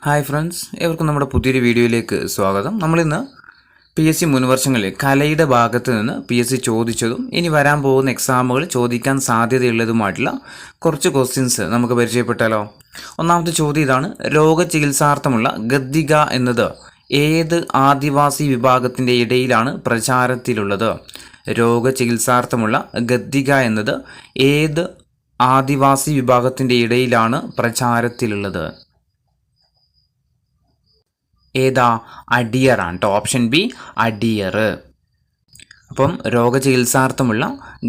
Hi friends, ഏവർക്കും നമ്മുടെ പുതിയൊരു വീഡിയോയിലേക്ക് സ്വാഗതം. നമ്മളിന്ന് PSC മുൻവർഷങ്ങളിൽ കലയുടെ ഭാഗത്ത് നിന്ന് PSC ചോദിച്ചതും ഇനി വരാൻ പോകുന്ന എക്സാമുകൾ ചോദിക്കാൻ സാധ്യതയുള്ളതുമായിട്ടുള്ള കുറച്ച് ക്വസ്റ്റ്യൻസ് നമുക്ക് പരിചയപ്പെട്ടാലോ. ഒന്നാമത്തെ ചോദ്യം ഇതാണ്: രോഗചികിത്സാർത്ഥമുള്ള ഗദ്ദിക എന്നത് ഏത് ആദിവാസി വിഭാഗത്തിൻ്റെ ഇടയിലാണ് പ്രചാരത്തിലുള്ളത്? രോഗചികിത്സാർത്ഥമുള്ള ഗദ്ദിക എന്നത് ഏത് ആദിവാസി വിഭാഗത്തിൻ്റെ ഇടയിലാണ് പ്രചാരത്തിലുള്ളത്? ഏതാ? അഡിയറാണ് കേട്ടോ. ഓപ്ഷൻ ബി അഡിയർ. അപ്പം രോഗചികിത്സാർത്ഥമുള്ള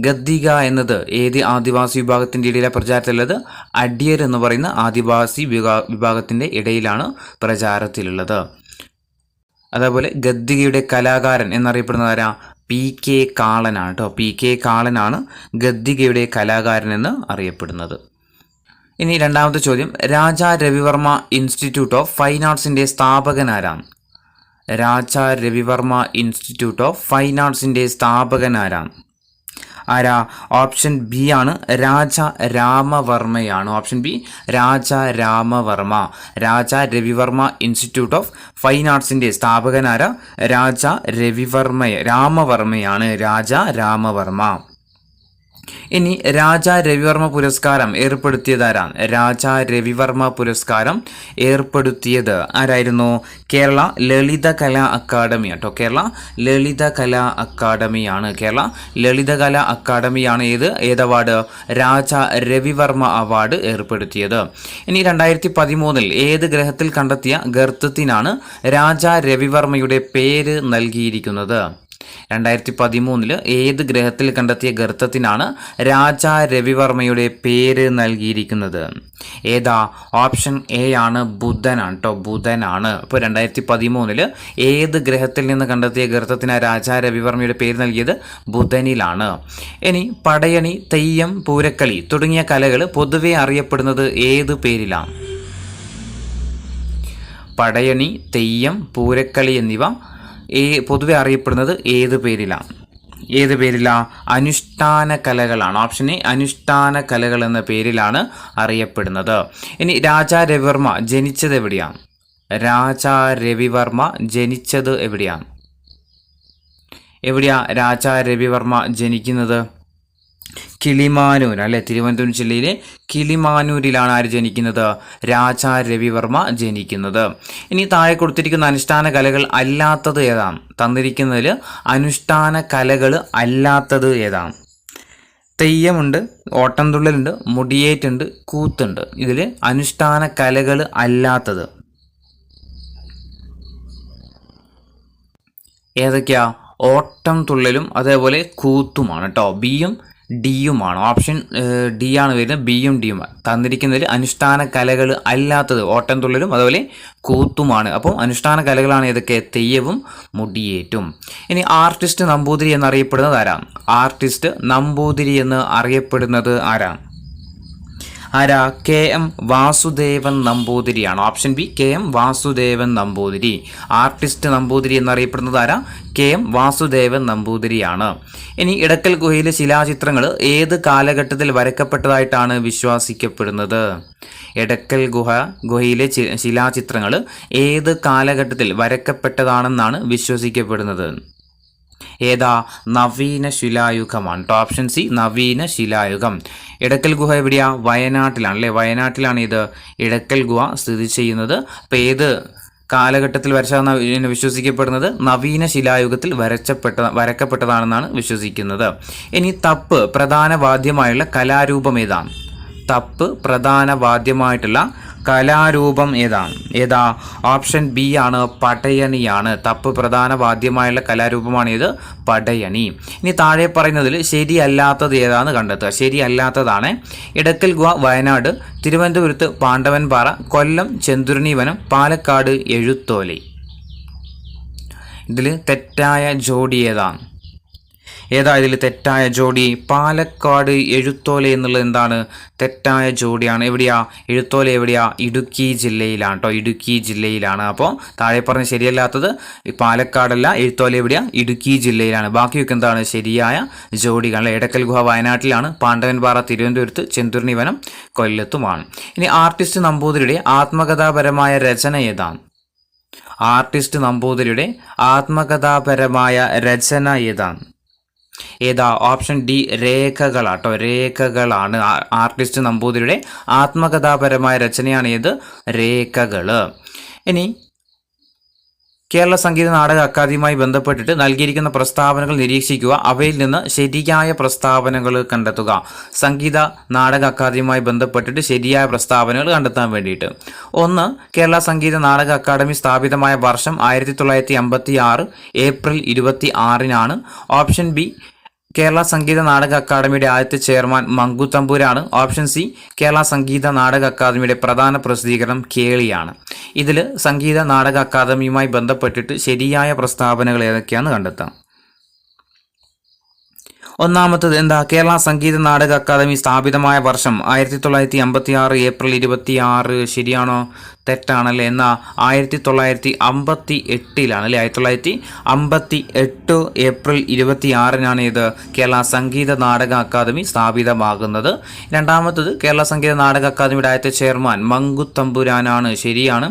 ഗദ്ദിക എന്നത് ഏത് ആദിവാസി വിഭാഗത്തിൻ്റെ ഇടയിലാണ് പ്രചാരത്തിലുള്ളത്? അഡിയർ എന്ന് പറയുന്ന ആദിവാസി വിഭാഗത്തിൻ്റെ ഇടയിലാണ് പ്രചാരത്തിലുള്ളത്. അതേപോലെ ഗദ്ദികയുടെ കലാകാരൻ എന്നറിയപ്പെടുന്നത് ആരാ? PK കാളനാണ് കേട്ടോ. PK കാളനാണ് ഗദ്ദികയുടെ കലാകാരൻ എന്ന് അറിയപ്പെടുന്നത്. ഇനി രണ്ടാമത്തെ ചോദ്യം: Raja Ravi Varma institute of fine ആർട്സിൻ്റെ സ്ഥാപകനാരാണ്? Raja Ravi Varma institute of fine ആർട്സിൻ്റെ സ്ഥാപകനാരാണ്? ആരാ? ഓപ്ഷൻ ബി ആണ്, രാജ രാമവർമ്മയാണ്. Option B Raja Rama Varma. Raja Ravi Varma institute of fine ആർട്സിൻ്റെ സ്ഥാപകനാരാ? രാജ രാമവർമ്മയാണ്. രാജ രാമവർമ്മ. ഇനി രാജ രവിവർമ്മ പുരസ്കാരം ഏർപ്പെടുത്തിയതാരാണ്? രാജ രവിവർമ്മ പുരസ്കാരം ഏർപ്പെടുത്തിയത് ആരായിരുന്നു? കേരള ലളിതകലാ അക്കാദമി കേട്ടോ. കേരള ലളിതകലാ അക്കാദമിയാണ്. കേരള ലളിതകലാ അക്കാദമിയാണ് ഏത് അവാർഡ്? രാജ രവിവർമ്മ അവാർഡ് ഏർപ്പെടുത്തിയത്. ഇനി 2013 ഏത് ഗ്രഹത്തിൽ കണ്ടെത്തിയ ഗർത്തത്തിനാണ് രാജ രവിവർമ്മയുടെ പേര് നൽകിയിരിക്കുന്നത്? 2013 ഏത് ഗ്രഹത്തിൽ കണ്ടെത്തിയ ഗർത്തത്തിനാണ് രാജ രവിവർമ്മയുടെ പേര് നൽകിയിരിക്കുന്നത്? ഏതാ? ഓപ്ഷൻ എ ആണ്, ബുധനാണ് കേട്ടോ. ബുധനാണ്. അപ്പോൾ 2013 ഏത് ഗ്രഹത്തിൽ നിന്ന് കണ്ടെത്തിയ ഗർത്തത്തിനാണ് രാജ രവിവർമ്മയുടെ പേര് നൽകിയത്? ബുധനിലാണ്. ഇനി പടയണി, തെയ്യം, പൂരക്കളി തുടങ്ങിയ കലകൾ പൊതുവെ അറിയപ്പെടുന്നത് ഏത് പേരിലാണ്? പടയണി, തെയ്യം, പൂരക്കളി എന്നിവ പൊതുവെ അറിയപ്പെടുന്നത് ഏത് പേരിലാണ്? ഏത് പേരിലാണ്? അനുഷ്ഠാന കലകളാണ്. ഓപ്ഷൻ എ അനുഷ്ഠാന കലകൾ എന്ന പേരിലാണ് അറിയപ്പെടുന്നത്. ഇനി രാജാ രവിവർമ്മ ജനിച്ചത് എവിടെയാണ്? രാജാ രവിവർമ്മ ജനിച്ചത് എവിടെയാണ്? എവിടെയാ രാജാ രവിവർമ്മ ജനിക്കുന്നത്? കിളിമാനൂർ അല്ലെ. തിരുവനന്തപുരം ജില്ലയിലെ കിളിമാനൂരിലാണ് ആര് ജനിക്കുന്നത്? രാജാ രവിവർമ്മ ജനിക്കുന്നത്. ഇനി താഴെ കൊടുത്തിരിക്കുന്ന അനുഷ്ഠാന കലകൾ അല്ലാത്തത് ഏതാണ്? തന്നിരിക്കുന്നതിൽ അനുഷ്ഠാന കലകൾ അല്ലാത്തത് ഏതാണ്? തെയ്യമുണ്ട്, ഓട്ടംതുള്ളലുണ്ട്, മുടിയേറ്റുണ്ട്, കൂത്തുണ്ട്. ഇതിൽ അനുഷ്ഠാന കലകൾ അല്ലാത്തത് ഏതൊക്കെയാ? ഓട്ടം തുള്ളലും അതേപോലെ കൂത്തുമാണ് കേട്ടോ. ബിയും ഡിയുമാണ്. ഓപ്ഷൻ ഡി ആണ് വരുന്നത്. ബിയും ഡിയും തന്നിരിക്കുന്നതിൽ അനുഷ്ഠാന കലകൾ അല്ലാത്തത് ഓട്ടം തുള്ളലും അതുപോലെ കൂത്തുമാണ്. അപ്പോൾ അനുഷ്ഠാന കലകളാണ് ഏതൊക്കെ? തെയ്യവും മുടിയേറ്റും. ഇനി ആർട്ടിസ്റ്റ് നമ്പൂതിരി എന്നറിയപ്പെടുന്നത് ആരാണ്? ആർട്ടിസ്റ്റ് നമ്പൂതിരി എന്ന് അറിയപ്പെടുന്നത് ആരാണ്? ആരാ? KM വാസുദേവൻ നമ്പൂതിരിയാണ്. Option B KM Vasudevan Namboothiri. Artist Namboothiri എന്നറിയപ്പെടുന്നത് ആരാ? KM വാസുദേവൻ നമ്പൂതിരിയാണ്. ഇനി ഇടക്കൽ ഗുഹയിലെ ശിലാചിത്രങ്ങൾ ഏത് കാലഘട്ടത്തിൽ വരയ്ക്കപ്പെട്ടതായിട്ടാണ് വിശ്വസിക്കപ്പെടുന്നത്? എടക്കൽ ഗുഹയിലെ ശിലാചിത്രങ്ങൾ ഏത് കാലഘട്ടത്തിൽ വരയ്ക്കപ്പെട്ടതാണെന്നാണ് വിശ്വസിക്കപ്പെടുന്നത്? ഏതാ? നവീന ശിലായുഗമാണ്. ഓപ്ഷൻ സി നവീന ശിലായുഗം. ഇടക്കൽ ഗുഹ എവിടെയാ? വയനാട്ടിലാണ് അല്ലേ. വയനാട്ടിലാണ് ഇത് ഇടക്കൽ ഗുഹ സ്ഥിതി ചെയ്യുന്നത്. അപ്പോൾ ഏത് കാലഘട്ടത്തിൽ വരച്ചതെന്ന് വിശ്വസിക്കപ്പെടുന്നത്? നവീന ശിലായുഗത്തിൽ വരക്കപ്പെട്ടതാണെന്നാണ് വിശ്വസിക്കുന്നത്. ഇനി തപ്പ് പ്രധാന വാദ്യമായുള്ള കലാരൂപം ഏതാണ്? തപ്പ് പ്രധാന വാദ്യമായിട്ടുള്ള കലാരൂപം ഏതാണ്? ഏതാ? ഓപ്ഷൻ ബി ആണ്, പടയണിയാണ്. തപ്പ് പ്രധാന വാദ്യമായുള്ള കലാരൂപമാണ് ഇത്, പടയണി. ഇനി താഴെ പറയുന്നതിൽ ശരിയല്ലാത്തത് ഏതാന്ന് കണ്ടെത്തുക. ശരിയല്ലാത്തതാണ് ഇടക്കൽ ഗുഹ വയനാട്, തിരുവനന്തപുരത്ത് പാണ്ഡവൻപാറ, കൊല്ലം ചെന്തുരുണിവനം, പാലക്കാട് എഴുത്തോലി. ഇതിൽ തെറ്റായ ജോഡി ഏതാണ്? ഏതാ ഇതിൽ തെറ്റായ ജോഡി? പാലക്കാട് എഴുത്തോല എന്നുള്ളത് എന്താണ്? തെറ്റായ ജോഡിയാണ്. എവിടെയാ എഴുത്തോല? എവിടെയാ? ഇടുക്കി ജില്ലയിലാണ് കേട്ടോ, ഇടുക്കി ജില്ലയിലാണ്. അപ്പോൾ താഴെ പറഞ്ഞ ശരിയല്ലാത്തത് പാലക്കാടല്ല, എഴുത്തോല എവിടെയാ? ഇടുക്കി ജില്ലയിലാണ്. ബാക്കിയൊക്കെ എന്താണ് ശരിയായ ജോഡികൾ. എടക്കൽ ഗുഹ വയനാട്ടിലാണ്, പാണ്ഡവൻപാറ തിരുവനന്തപുരത്ത്, ചെന്തുർണി വനം കൊല്ലത്തുമാണ്. ഇനി ആർട്ടിസ്റ്റ് നമ്പൂതിരിയുടെ ആത്മകഥാപരമായ രചന ഏതാണ്? ആർട്ടിസ്റ്റ് നമ്പൂതിരിയുടെ ആത്മകഥാപരമായ രചന ഏതാണ്? ഏതാ? ഓപ്ഷൻ ഡി രേഖകളാട്ടോ, രേഖകളാണ്. ആർട്ടിസ്റ്റ് നമ്പൂതിരിയുടെ ആത്മകഥാപരമായ രചനയാണ് ഏത്? രേഖകള്. ഇനി കേരള സംഗീത നാടക അക്കാദമിയുമായി ബന്ധപ്പെട്ടിട്ട് നൽകിയിരിക്കുന്ന പ്രസ്താവനകൾ നിരീക്ഷിക്കുക, അവയിൽ നിന്ന് ശരിയായ പ്രസ്താവനകൾ കണ്ടെത്തുക. സംഗീത നാടക അക്കാദമിയുമായി ബന്ധപ്പെട്ടിട്ട് ശരിയായ പ്രസ്താവനകൾ കണ്ടെത്താൻ വേണ്ടിയിട്ട്. ഒന്ന്, കേരള സംഗീത നാടക അക്കാദമി സ്ഥാപിതമായ വർഷം 1956 April 26-നാണ്. Option B, Kerala Sangeetha Nataka അക്കാദമിയുടെ ആദ്യത്തെ chairman മങ്കുത്തമ്പൂരാണ്. Option C, Kerala Sangeetha Nataka അക്കാദമിയുടെ പ്രധാന പ്രസിദ്ധീകരണം കേളിയാണ്. ഇതിൽ സംഗീത നാടക അക്കാദമിയുമായി ബന്ധപ്പെട്ടിട്ട് ശരിയായ പ്രസ്താവനകൾ ഏതൊക്കെയാണെന്ന് കണ്ടെത്താം. ഒന്നാമത്തത് എന്താ? കേരള സംഗീത നാടക അക്കാദമി സ്ഥാപിതമായ വർഷം 1956 ഏപ്രിൽ 26. ശരിയാണോ? തെറ്റാണല്ലേ. എന്നാൽ 1958 അല്ലേ? 1958 ഏപ്രിൽ 26-നാണ് ഇത് കേരള സംഗീത നാടക അക്കാദമി സ്ഥാപിതമാകുന്നത്. രണ്ടാമത്തത്, കേരള സംഗീത നാടക അക്കാദമിയുടെ ആദ്യത്തെ ചെയർമാൻ മങ്കുത്തമ്പുരാനാണ്. ശരിയാണ്.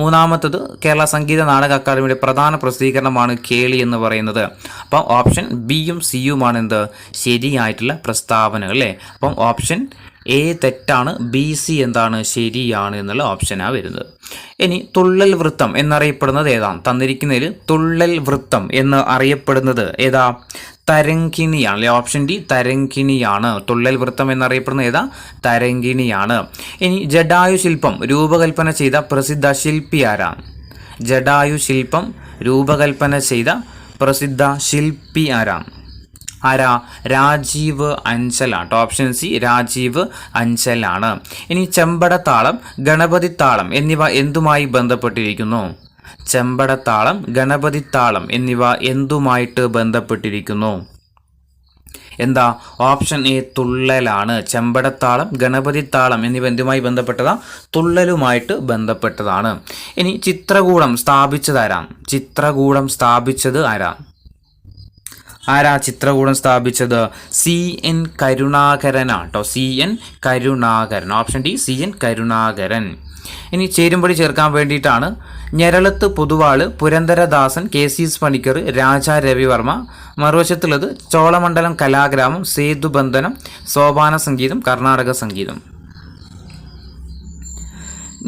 മൂന്നാമത്തത്, കേരള സംഗീത നാടക അക്കാദമിയുടെ പ്രധാന പ്രസിദ്ധീകരണമാണ് കേളി എന്ന് പറയുന്നത്. അപ്പം ഓപ്ഷൻ ബിയും സിയുമാണ് എന്ത്? ശരിയായിട്ടുള്ള പ്രസ്താവനകൾ അല്ലേ. അപ്പം ഓപ്ഷൻ എ തെറ്റാണ്, ബി സി എന്താണ്? ശരിയാണ് എന്നുള്ള ഓപ്ഷനാണ് വരുന്നത്. ഇനി തുള്ളൽ വൃത്തം എന്നറിയപ്പെടുന്നത് ഏതാണ്? തന്നിരിക്കുന്നതിൽ തുള്ളൽ വൃത്തം എന്ന് അറിയപ്പെടുന്നത് ഏതാ? തരങ്കിണിയാണ് അല്ലെ. Option D തരങ്കിണിയാണ്. തുള്ളൽ വൃത്തം എന്നറിയപ്പെടുന്നത് ഏതാ? തരങ്കിണിയാണ്. ഇനി ജടായു ശില്പം രൂപകൽപ്പന ചെയ്ത പ്രസിദ്ധ ശില്പി ആരാണ്? ജടായു ശില്പം രൂപകൽപ്പന ചെയ്ത പ്രസിദ്ധ ശില്പി ആരാണ്? ആരാ? രാജീവ് അഞ്ചലാണ്. ഓപ്ഷൻ സി രാജീവ് അഞ്ചലാണ്. ഇനി ചെമ്പടത്താളം, ഗണപതിത്താളം എന്നിവ എന്തുമായി ബന്ധപ്പെട്ടിരിക്കുന്നു? ചെമ്പടത്താളം, ഗണപതിത്താളം എന്നിവ എന്തുമായിട്ട് ബന്ധപ്പെട്ടിരിക്കുന്നു? എന്താ? Option A തുള്ളലാണ്. ചെമ്പടത്താളം, ഗണപതിത്താളം എന്നിവ എന്തുമായി ബന്ധപ്പെട്ടതാ? തുള്ളലുമായിട്ട് ബന്ധപ്പെട്ടതാണ്. ഇനി ചിത്രകൂടം സ്ഥാപിച്ചത് ആരാണ്? ചിത്രകൂടം സ്ഥാപിച്ചത് ആരാണ്? ആരാ ചിത്രകൂടം സ്ഥാപിച്ചത്? CN കരുണാകരനാട്ടോ. CN Karunakaran. Option D CN Karunakaran. ഇനി ചേരുംപടി ചേർക്കാൻ വേണ്ടിയിട്ടാണ് ഞെരളത്ത് പൊതുവാള്, പുരന്ദരദാസൻ, KCS പണിക്കർ, രാജാ രവിവർമ്മ. മറുവശത്തുള്ളത് ചോളമണ്ഡലം കലാഗ്രാമം, സേതുബന്ധനം, സോപാന സംഗീതം, കർണാടക സംഗീതം.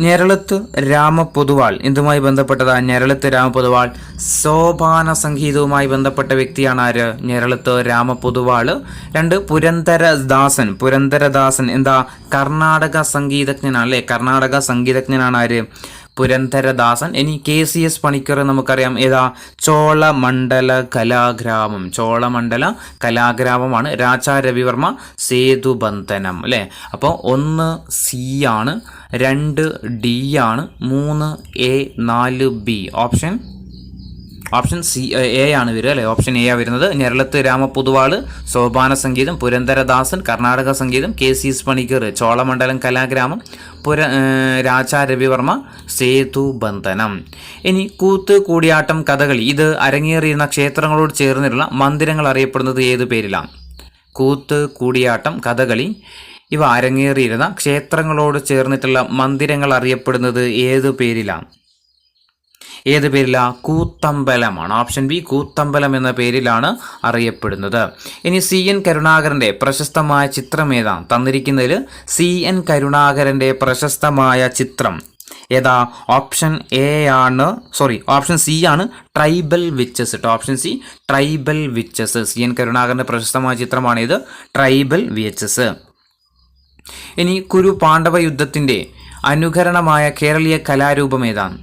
ഞെരളത്ത് രാമപൊതുവാൾ എന്തുമായി ബന്ധപ്പെട്ടതാ? ഞെരളത്ത് രാമപൊതുവാൾ സോപാന സംഗീതവുമായി ബന്ധപ്പെട്ട വ്യക്തിയാണ് ആര്? ഞെരളത്ത് രാമപൊതുവാള്. രണ്ട്, പുരന്ദരദാസൻ. പുരന്ദരദാസൻ എന്താ? കർണാടക സംഗീതജ്ഞനാണ് അല്ലേ. കർണാടക സംഗീതജ്ഞനാണ് ആര്? പുരന്ദരദാസൻ. ഇനി KCS പണിക്കർ നമുക്കറിയാം ഏതാ? ചോളമണ്ഡല കലാഗ്രാമം. ചോളമണ്ഡല കലാഗ്രാമമാണ്. രാജാ രവിവർമ്മ സേതുബന്ധനം അല്ലേ. അപ്പോൾ 1 സി ആണ്, 2 ഡി ആണ്, 3 A, 4 B. Option C A ആണ് വരിക അല്ലേ. ഓപ്ഷൻ എ ആണ് വരുന്നത്. ഞെരളത്ത് രാമപൊതുവാള് സോപാന സംഗീതം, പുരന്ദരദാസൻ കർണാടക സംഗീതം, KCS പണിക്കർ ചോളമണ്ഡലം കലാഗ്രാമം, രാജാ രവിവർമ്മ സേതുബന്ധനം. ഇനി കൂത്ത്, കൂടിയാട്ടം, കഥകളി ഇത് അരങ്ങേറിയിരുന്ന ക്ഷേത്രങ്ങളോട് ചേർന്നിട്ടുള്ള മന്ദിരങ്ങൾ അറിയപ്പെടുന്നത് ഏത് പേരിലാണ്? കൂത്ത്, കൂടിയാട്ടം, കഥകളി ഇവ അരങ്ങേറിയിരുന്ന ക്ഷേത്രങ്ങളോട് ചേർന്നിട്ടുള്ള മന്ദിരങ്ങൾ അറിയപ്പെടുന്നത് ഏത് പേരിലാണ്? ഏത് പേരിലാ? കൂത്തമ്പലമാണ്. ഓപ്ഷൻ ബി കൂത്തമ്പലം എന്ന പേരിലാണ് അറിയപ്പെടുന്നത്. ഇനി CN കരുണാകരൻ്റെ പ്രശസ്തമായ ചിത്രം ഏതാണ്? തന്നിരിക്കുന്നതിൽ CN കരുണാകരൻ്റെ പ്രശസ്തമായ ചിത്രം ഏതാ? ഓപ്ഷൻ എ ആണ്, ഓപ്ഷൻ സി ആണ് tribal witches. Option C tribal witches. CN കരുണാകരൻ്റെ പ്രശസ്തമായ ചിത്രമാണ് ഇത് ട്രൈബൽ വിച്ചസ്. ഇനി കുരു പാണ്ഡവ യുദ്ധത്തിൻ്റെ അനുകരണമായ കേരളീയ കലാരൂപം ഏതാണ്?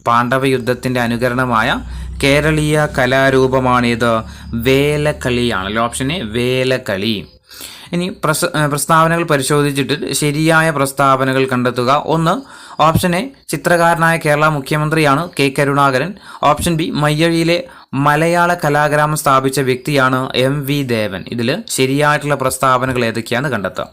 പാണ്ഡവ യുദ്ധത്തിൻ്റെ അനുകരണമായ കേരളീയ കലാരൂപമാണിത് വേലക്കളിയാണ്. Option A Velakali. ഇനി പ്രസ്താവനകൾ പരിശോധിച്ചിട്ട് ശരിയായ പ്രസ്താവനകൾ കണ്ടെത്തുക. 1, ഓപ്ഷൻ എ ചിത്രകാരനായ കേരള മുഖ്യമന്ത്രിയാണ് K. കരുണാകരൻ. ഓപ്ഷൻ ബി മയ്യഴിയിലെ മലയാള കലാഗ്രാമം സ്ഥാപിച്ച വ്യക്തിയാണ് MV ദേവൻ. ഇതിൽ ശരിയായിട്ടുള്ള പ്രസ്താവനകൾ ഏതൊക്കെയാണെന്ന് കണ്ടെത്താം.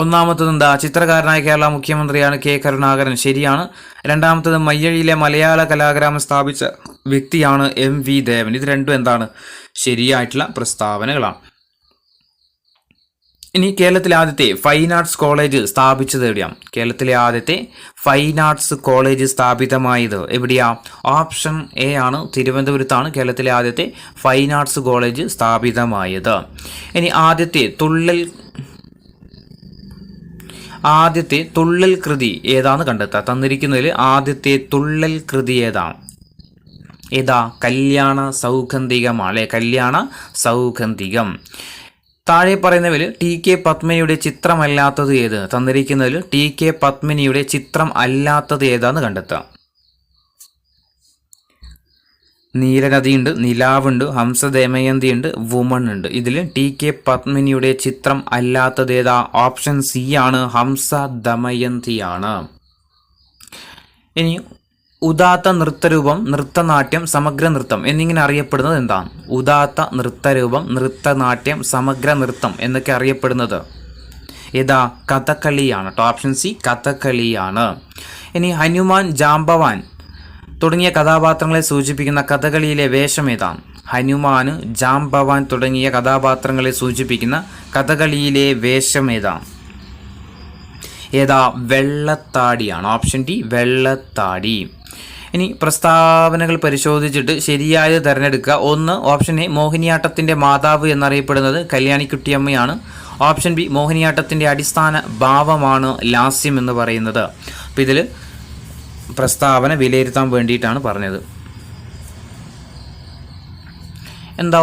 ഒന്നാമത്തത് എന്താ? ചിത്രകാരനായ കേരള മുഖ്യമന്ത്രിയാണ് K കരുണാകരൻ. ശരിയാണ്. രണ്ടാമത്തത് മയ്യഴിയിലെ മലയാള കലാഗ്രാമം സ്ഥാപിച്ച വ്യക്തിയാണ് MV ദേവൻ. ഇത് രണ്ടും എന്താണ്? ശരിയായിട്ടുള്ള പ്രസ്താവനകളാണ്. ഇനി കേരളത്തിലെ ആദ്യത്തെ ഫൈൻ ആർട്സ് കോളേജ് സ്ഥാപിച്ചത് എവിടെയാണ്? കേരളത്തിലെ ആദ്യത്തെ ഫൈൻ ആർട്സ് കോളേജ് സ്ഥാപിതമായത് എവിടെയാ? ഓപ്ഷൻ A ആണ്, തിരുവനന്തപുരത്താണ് കേരളത്തിലെ ആദ്യത്തെ ഫൈൻ ആർട്സ് കോളേജ് സ്ഥാപിതമായത്. ഇനി ആദ്യത്തെ തുള്ളൽ കൃതി ഏതാന്ന് കണ്ടെത്തുക. തന്നിരിക്കുന്നതിൽ ആദ്യത്തെ തുള്ളൽ കൃതി ഏതാ? കല്യാണ സൗഗന്ധികമാണ് അല്ലെ? കല്യാണ സൗഗന്ധികം. താഴെ പറയുന്നവരിൽ TK പത്മിനിയുടെ ചിത്രമല്ലാത്തത് ഏത്? തന്നിരിക്കുന്നതിൽ TK പത്മിനിയുടെ ചിത്രം അല്ലാത്തത് ഏതാന്ന് കണ്ടെത്താം. നീലനദിയുണ്ട്, നിലാവുണ്ട്, ഹംസദമയന്തിയുണ്ട്, വുമൺ ഉണ്ട്. ഇതിൽ TK പത്മിനിയുടെ ചിത്രം അല്ലാത്തത് ഏതാ? ഓപ്ഷൻ C ആണ്, ഹംസദമയന്തിയാണ്. ഇനി ഉദാത്ത നൃത്തരൂപം, നൃത്തനാട്യം, സമഗ്ര നൃത്തം എന്നിങ്ങനെ അറിയപ്പെടുന്നത് എന്താണ്? ഉദാത്ത നൃത്തരൂപം, നൃത്തനാട്യം, സമഗ്ര നൃത്തം എന്നൊക്കെ അറിയപ്പെടുന്നത് ഏതാ? കഥകളിയാണ് കേട്ടോ. Option C കഥകളിയാണ്. ഇനി ഹനുമാൻ, ജാംബവാൻ തുടങ്ങിയ കഥാപാത്രങ്ങളെ സൂചിപ്പിക്കുന്ന കഥകളിയിലെ വേഷം ഏതാണ്? ഹനുമാന്, ജാംബവാൻ തുടങ്ങിയ കഥാപാത്രങ്ങളെ സൂചിപ്പിക്കുന്ന കഥകളിയിലെ വേഷം ഏതാണ്? വെള്ളത്താടിയാണ്. ഓപ്ഷൻ D വെള്ളത്താടി. ഇനി പ്രസ്താവനകൾ പരിശോധിച്ചിട്ട് ശരിയായത് തിരഞ്ഞെടുക്കുക. ഒന്ന്, ഓപ്ഷൻ A മോഹിനിയാട്ടത്തിൻ്റെ മാതാവ് എന്നറിയപ്പെടുന്നത് കല്യാണിക്കുട്ടിയമ്മയാണ്. ഓപ്ഷൻ B മോഹിനിയാട്ടത്തിൻ്റെ അടിസ്ഥാന ഭാവമാണ് ലാസ്യം എന്ന് പറയുന്നത്. അപ്പോൾ ഇതിൽ പ്രസ്താവന വിലയിരുത്താൻ വേണ്ടിയിട്ടാണ് പറഞ്ഞത്.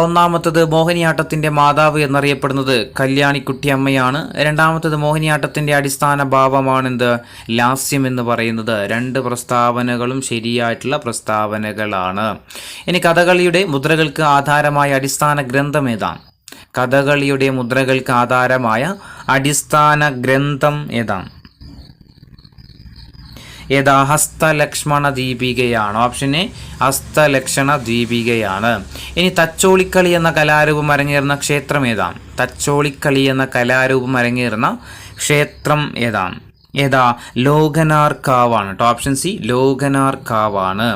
ഒന്നാമത്തത് മോഹിനിയാട്ടത്തിൻ്റെ മാതാവ് എന്നറിയപ്പെടുന്നത് കല്യാണിക്കുട്ടിയമ്മയാണ്. രണ്ടാമത്തത് മോഹിനിയാട്ടത്തിൻ്റെ അടിസ്ഥാന ഭാവമാണെന്ത്? ലാസ്യം എന്ന് പറയുന്നത്. രണ്ട് പ്രസ്താവനകളും ശരിയായിട്ടുള്ള പ്രസ്താവനകളാണ്. ഇനി കഥകളിയുടെ മുദ്രകൾക്ക് ആധാരമായ അടിസ്ഥാന ഗ്രന്ഥം ഏതാണ്? കഥകളിയുടെ മുദ്രകൾക്ക് ആധാരമായ അടിസ്ഥാന ഗ്രന്ഥം ഏതാണ്? ഹസ്തലക്ഷ്മണ ദീപികയാണ്. ഓപ്ഷൻ A ഹസ്തലക്ഷണ ദീപികയാണ്. ഇനി തച്ചോളിക്കളി എന്ന കലാരൂപം അരങ്ങേറുന്ന ക്ഷേത്രം ഏതാണ്? തച്ചോളിക്കളി എന്ന കലാരൂപം അരങ്ങേറുന്ന ക്ഷേത്രം ഏതാണ്? ലോകനാർ കാവാണ് കേട്ടോ. Option C Lokanar കാവാണ്.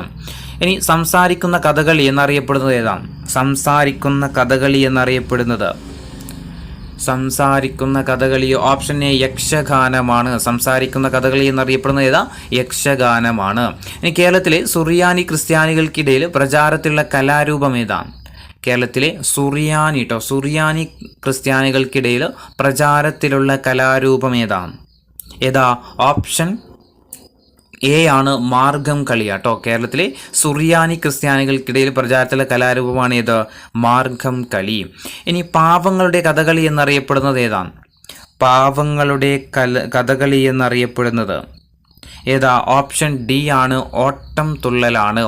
ഇനി സംസാരിക്കുന്ന കഥകളി എന്നറിയപ്പെടുന്നത് ഏതാണ്? സംസാരിക്കുന്ന കഥകളി എന്നറിയപ്പെടുന്നത് ഓപ്ഷൻ A യക്ഷഗാനമാണ്. സംസാരിക്കുന്ന കഥകളി എന്നറിയപ്പെടുന്നത് യക്ഷഗാനമാണ്. ഇനി കേരളത്തിലെ സുറിയാനി ക്രിസ്ത്യാനികൾക്കിടയിൽ പ്രചാരത്തിലുള്ള കലാരൂപം ഏതാണ്? കേരളത്തിലെ സുറിയാനി ക്രിസ്ത്യാനികൾക്കിടയിൽ പ്രചാരത്തിലുള്ള കലാരൂപം ഏതാണ്? ഓപ്ഷൻ A ആണ്, മാർഗം കളി കേട്ടോ. കേരളത്തിലെ സുറിയാനി ക്രിസ്ത്യാനികൾക്കിടയിൽ പ്രചാരത്തിലുള്ള കലാരൂപമാണ് മാർഗം കളി. ഇനി പാവങ്ങളുടെ കഥകളി എന്നറിയപ്പെടുന്നത് ഏതാണ്? പാവങ്ങളുടെ കഥകളി എന്നറിയപ്പെടുന്നത് ഓപ്ഷൻ D ആണ്, ഓട്ടം തുള്ളലാണ്.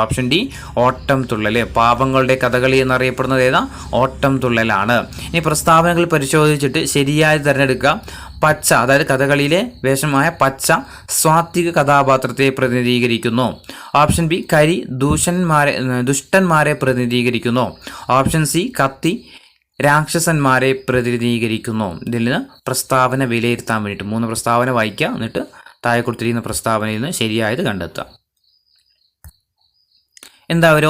ഓപ്ഷൻ D ഓട്ടം തുള്ളൽ. പാവങ്ങളുടെ കഥകളി എന്നറിയപ്പെടുന്നത് ഓട്ടം തുള്ളലാണ്. ഇനി പ്രസ്താവനകൾ പരിശോധിച്ചിട്ട് ശരിയായി തിരഞ്ഞെടുക്കുക. പച്ച, അതായത് കഥകളിയിലെ വേഷമായ പച്ച സ്വാത്വിക കഥാപാത്രത്തെ പ്രതിനിധീകരിക്കുന്നു. ഓപ്ഷൻ B കരി ദുഷ്ടന്മാരെ പ്രതിനിധീകരിക്കുന്നു. ഓപ്ഷൻ C കത്തി രാക്ഷസന്മാരെ പ്രതിനിധീകരിക്കുന്നു. ഇതിൽ നിന്ന് പ്രസ്താവന വിലയിരുത്താൻ വേണ്ടിയിട്ട് 3 പ്രസ്താവന വായിക്കുക. എന്നിട്ട് താഴെ കൊടുത്തിരിക്കുന്ന പ്രസ്താവനയിൽ നിന്ന് ശരിയായത് കണ്ടെത്തുക.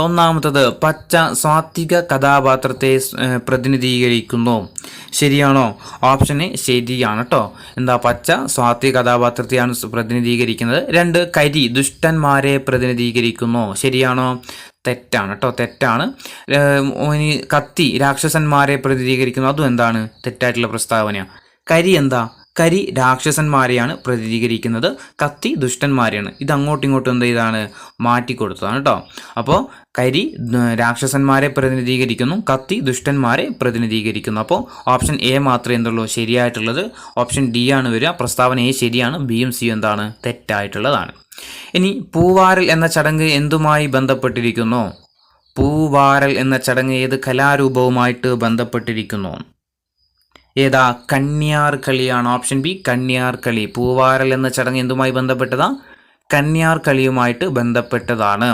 ഒന്നാമത്തത് പച്ച സ്വാത്വിക കഥാപാത്രത്തെ പ്രതിനിധീകരിക്കുന്നു. ശരിയാണോ? ഓപ്ഷൻ A ശരിയാണ് കേട്ടോ. പച്ച സ്വാത്വിക കഥാപാത്രത്തെയാണ് പ്രതിനിധീകരിക്കുന്നത്. 2 കരി ദുഷ്ടന്മാരെ പ്രതിനിധീകരിക്കുന്നു. ശരിയാണോ? തെറ്റാണ് കേട്ടോ, തെറ്റാണ്. കത്തി രാക്ഷസന്മാരെ പ്രതിനിധീകരിക്കുന്നു. അതും തെറ്റായിട്ടുള്ള പ്രസ്താവനയാണ്. കരി രാക്ഷസന്മാരെയാണ് പ്രതിനിധീകരിക്കുന്നത്, കത്തി ദുഷ്ടന്മാരെയാണ്. ഇത് അങ്ങോട്ടും ഇങ്ങോട്ടും മാറ്റിക്കൊടുത്തതാണ് കേട്ടോ. അപ്പോൾ കരി രാക്ഷസന്മാരെ പ്രതിനിധീകരിക്കുന്നു, കത്തി ദുഷ്ടന്മാരെ പ്രതിനിധീകരിക്കുന്നു. അപ്പോൾ ഓപ്ഷൻ A മാത്രമേ ശരിയായിട്ടുള്ളത്. ഓപ്ഷൻ D ആണ് വരിക. പ്രസ്താവന A ശരിയാണ്, Bയും Cയും തെറ്റായിട്ടുള്ളതാണ്. ഇനി പൂവാരൽ എന്ന ചടങ്ങ് എന്തുമായി ബന്ധപ്പെട്ടിരിക്കുന്നു? പൂവാരൽ എന്ന ചടങ്ങ് ഏത് കലാരൂപവുമായിട്ട് ബന്ധപ്പെട്ടിരിക്കുന്നു? കന്യാർ കളിയാണ്. ഓപ്ഷൻ B കന്യാർ കളി. പൂവാരൽ എന്ന ചടങ്ങ് എന്തുമായി ബന്ധപ്പെട്ടതാ? കന്യാർ കളിയുമായിട്ട് ബന്ധപ്പെട്ടതാണ്.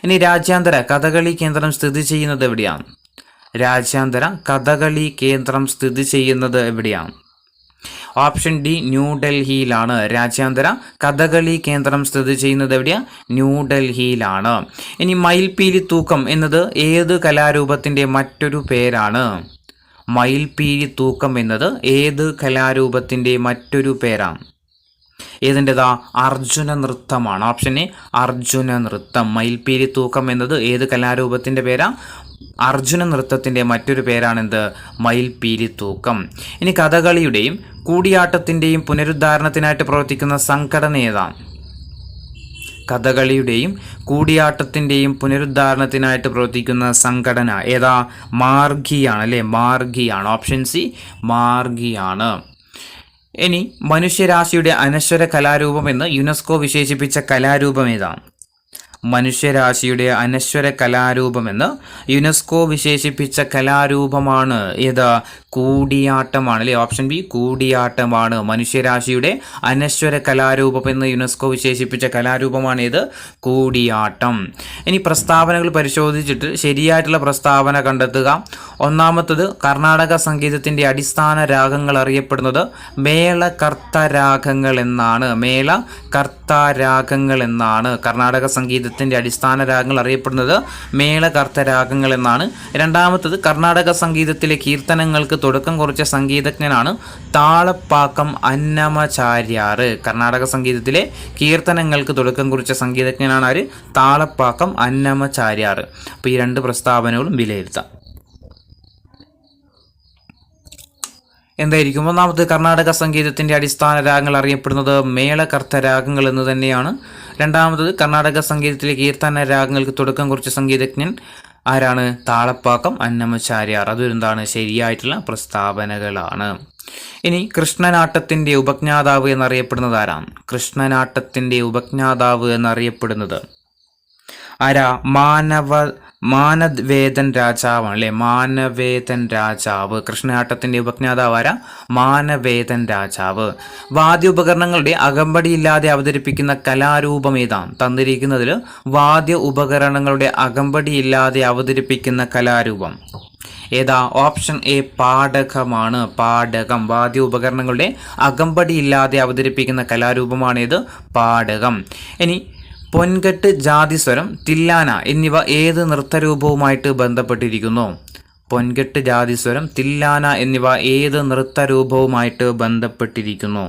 ഇനി രാജ്യാന്തര കഥകളി കേന്ദ്രം സ്ഥിതി ചെയ്യുന്നത് എവിടെയാണ്? രാജ്യാന്തര കഥകളി കേന്ദ്രം സ്ഥിതി ചെയ്യുന്നത് എവിടെയാണ്? ഓപ്ഷൻ ഡി ന്യൂഡൽഹിയിലാണ്. രാജ്യാന്തര കഥകളി കേന്ദ്രം സ്ഥിതി ചെയ്യുന്നത് എവിടെയാണ്? ന്യൂഡൽഹിയിലാണ്. ഇനി മയിൽപീലി തൂക്കം എന്നത് ഏത് കലാരൂപത്തിൻ്റെ മറ്റൊരു പേരാണ്? മയിൽപീലി തൂക്കം എന്നത് ഏത് കലാരൂപത്തിൻ്റെ മറ്റൊരു പേരാണ്? ഏതിൻ്റെതാ? അർജുന നൃത്തമാണ്. ഓപ്ഷൻ എ അർജുന നൃത്തം. മയിൽപീലി തൂക്കം എന്നത് ഏത് കലാരൂപത്തിൻ്റെ പേരാ? അർജുന നൃത്തത്തിൻ്റെ മറ്റൊരു പേരാണെന്ത്? മയിൽപീലി തൂക്കം. ഇനി കഥകളിയുടെയും കൂടിയാട്ടത്തിൻ്റെയും പുനരുദ്ധാരണത്തിനായിട്ട് പ്രവർത്തിക്കുന്ന സംഘടന ഏതാണ്? കഥകളിയുടെയും കൂടിയാട്ടത്തിൻ്റെയും പുനരുദ്ധാരണത്തിനായിട്ട് പ്രവർത്തിക്കുന്ന സംഘടന ഏതാ? മാർഗിയാണ് അല്ലേ? മാർഗിയാണ്. ഓപ്ഷൻ സി മാർഗിയാണ്. ഇനി മനുഷ്യരാശിയുടെ അനശ്വര കലാരൂപം എന്ന് യുനെസ്കോ വിശേഷിപ്പിച്ച കലാരൂപം ഏതാണ്? മനുഷ്യരാശിയുടെ അനശ്വര കലാരൂപമെന്ന് യുനെസ്കോ വിശേഷിപ്പിച്ച കലാരൂപമാണ് ഏത്? കൂടിയാട്ടമാണ് അല്ലേ? ഓപ്ഷൻ ബി കൂടിയാട്ടമാണ്. മനുഷ്യരാശിയുടെ അനശ്വര കലാരൂപമെന്ന് യുനെസ്കോ വിശേഷിപ്പിച്ച കലാരൂപമാണ് ഏത്? കൂടിയാട്ടം. ഇനി പ്രസ്താവനകൾ പരിശോധിച്ചിട്ട് ശരിയായിട്ടുള്ള പ്രസ്താവന കണ്ടെത്തുക. ഒന്നാമത്തത്, കർണാടക സംഗീതത്തിൻ്റെ അടിസ്ഥാന രാഗങ്ങൾ അറിയപ്പെടുന്നത് മേളകർത്ത എന്നാണ്. മേളകർത്ത എന്നാണ്. കർണാടക സംഗീതത്തിൻ്റെ അടിസ്ഥാന രാഗങ്ങൾ അറിയപ്പെടുന്നത് മേളകർത്ത രാഗങ്ങൾ എന്നാണ്. രണ്ടാമത്തത്, കർണാടക സംഗീതത്തിലെ കീർത്തനങ്ങൾക്ക് തുടക്കം കുറിച്ച സംഗീതജ്ഞനാണ് താളപ്പാക്കം അന്നമചാര്യാർ. കർണാടക സംഗീതത്തിലെ കീർത്തനങ്ങൾക്ക് തുടക്കം കുറിച്ച സംഗീതജ്ഞനാണ് ആര്? താളപ്പാക്കം അന്നമചാര്യാർ. അപ്പോൾ ഈ രണ്ട് പ്രസ്താവനകളും വിലയിരുത്താം. എന്തായിരിക്കും? ഒന്നാമത്, കർണാടക സംഗീതത്തിൻ്റെ അടിസ്ഥാന രാഗങ്ങൾ അറിയപ്പെടുന്നത് മേളകർത്ത രാഗങ്ങൾ എന്ന് തന്നെയാണ്. രണ്ടാമത്തത്, കർണാടക സംഗീതത്തിലെ കീർത്തന രാഗങ്ങൾക്ക് തുടക്കം കുറിച്ച സംഗീതജ്ഞൻ ആരാണ്? താളപ്പാക്കം അന്നമചാര്യാർ. അതൊരെന്താണ്? ശരിയായിട്ടുള്ള പ്രസ്താവനകളാണ്. ഇനി കൃഷ്ണനാട്ടത്തിൻ്റെ ഉപജ്ഞാതാവ് എന്നറിയപ്പെടുന്നത് ആരാണ്? കൃഷ്ണനാട്ടത്തിൻ്റെ ഉപജ്ഞാതാവ് എന്നറിയപ്പെടുന്നത് ആരാ? മാനവേദൻ രാജാവാണ് അല്ലേ? മാനവേദൻ രാജാവ്. കൃഷ്ണനാട്ടത്തിൻ്റെ ഉപജ്ഞാതാവ് ആരാ? മാനവേദൻ രാജാവ്. വാദ്യോപകരണങ്ങളുടെ അകമ്പടിയില്ലാതെ അവതരിപ്പിക്കുന്ന കലാരൂപം ഏതാണ്? തന്നിരിക്കുന്നതിൽ വാദ്യ ഉപകരണങ്ങളുടെ അകമ്പടിയില്ലാതെ അവതരിപ്പിക്കുന്ന കലാരൂപം ഏതാ? Option A പാടകമാണ്. പാടകം. വാദ്യ ഉപകരണങ്ങളുടെ അകമ്പടിയില്ലാതെ അവതരിപ്പിക്കുന്ന കലാരൂപമാണേത്? പാടകം. ഇനി പൊൻകെട്ട്, ജാതിസ്വരം, തില്ലാന എന്നിവ ഏത് നൃത്തരൂപവുമായിട്ട് ബന്ധപ്പെട്ടിരിക്കുന്നു? പൊൻകെട്ട്, ജാതിസ്വരം, തില്ലാന എന്നിവ ഏത് നൃത്തരൂപവുമായിട്ട് ബന്ധപ്പെട്ടിരിക്കുന്നു?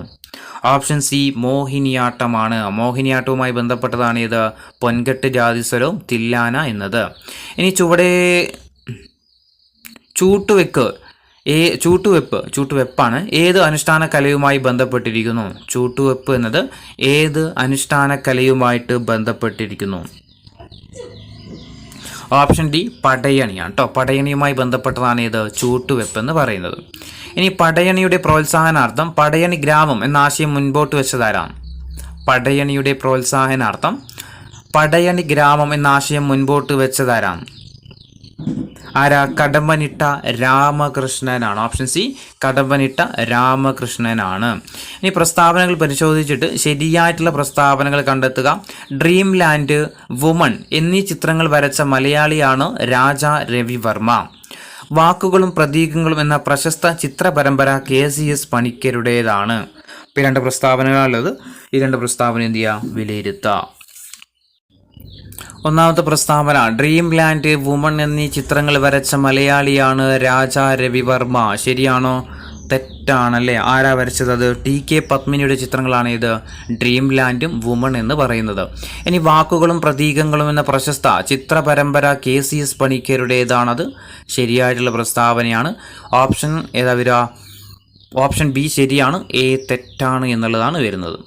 Option C മോഹിനിയാട്ടമാണ്. മോഹിനിയാട്ടവുമായി ബന്ധപ്പെട്ടതാണ് ഏത്? പൊൻകെട്ട്, ജാതിസ്വരവും തില്ലാന എന്നത്. ഇനി ചൂട്ടുവെപ്പാണ് ഏത് അനുഷ്ഠാന കലയുമായി ബന്ധപ്പെട്ടിരിക്കുന്നു? ചൂട്ടുവെപ്പ് എന്നത് ഏത് അനുഷ്ഠാന കലയുമായിട്ട് ബന്ധപ്പെട്ടിരിക്കുന്നു? ഓപ്ഷൻ ഡി പടയണിയാണ് കേട്ടോ. പടയണിയുമായി ബന്ധപ്പെട്ടതാണ് ഏത്? ചൂട്ടുവെപ്പ് എന്ന് പറയുന്നത്. ഇനി പടയണിയുടെ പ്രോത്സാഹനാർത്ഥം പടയണി ഗ്രാമം എന്ന ആശയം മുൻപോട്ട് വെച്ചതാരാണ്? പടയണിയുടെ പ്രോത്സാഹനാർത്ഥം പടയണി ഗ്രാമം എന്ന ആശയം മുൻപോട്ട് വെച്ചതാരാണ്? ആരാ? കടമ്പനിട്ട രാമകൃഷ്ണനാണ്. ഓപ്ഷൻ സി കടമ്പനിട്ട രാമകൃഷ്ണനാണ്. ഇനി പ്രസ്താവനകൾ പരിശോധിച്ചിട്ട് ശരിയായിട്ടുള്ള പ്രസ്താവനകൾ കണ്ടെത്തുക. ഡ്രീം ലാൻഡ്, വുമൺ എന്നീ ചിത്രങ്ങൾ വരച്ച മലയാളിയാണ് രാജാ രവിവർമ്മ. വാക്കുകളും പ്രതീകങ്ങളും എന്ന പ്രശസ്ത ചിത്ര പരമ്പര KCS പണിക്കരുടേതാണ്. ഇപ്പോൾ രണ്ട് പ്രസ്താവനകളുള്ളത്. ഈ രണ്ട് പ്രസ്താവന എന്ത് ചെയ്യുക? വിലയിരുത്തുക. ഒന്നാമത്തെ പ്രസ്താവന, ഡ്രീം ലാൻഡ്, വുമൺ എന്നീ ചിത്രങ്ങൾ വരച്ച മലയാളിയാണ് രാജാ രവിവർമ്മ. ശരിയാണോ? തെറ്റാണല്ലേ. ആരാ വരച്ചത്? അത് TK പത്മിനിയുടെ ചിത്രങ്ങളാണ് ഇത് ഡ്രീം ലാൻഡും വുമൺ എന്ന് പറയുന്നത്. ഇനി വാക്കുകളും പ്രതീകങ്ങളും എന്ന പ്രശസ്ത ചിത്ര പരമ്പര KCS പണിക്കരുടേതാണത്. ശരിയായിട്ടുള്ള പ്രസ്താവനയാണ്. ഓപ്ഷൻ ഏതാ വരിക? ഓപ്ഷൻ ബി ശരിയാണ്. എ തെറ്റാണ് എന്നുള്ളതാണ് വരുന്നത്.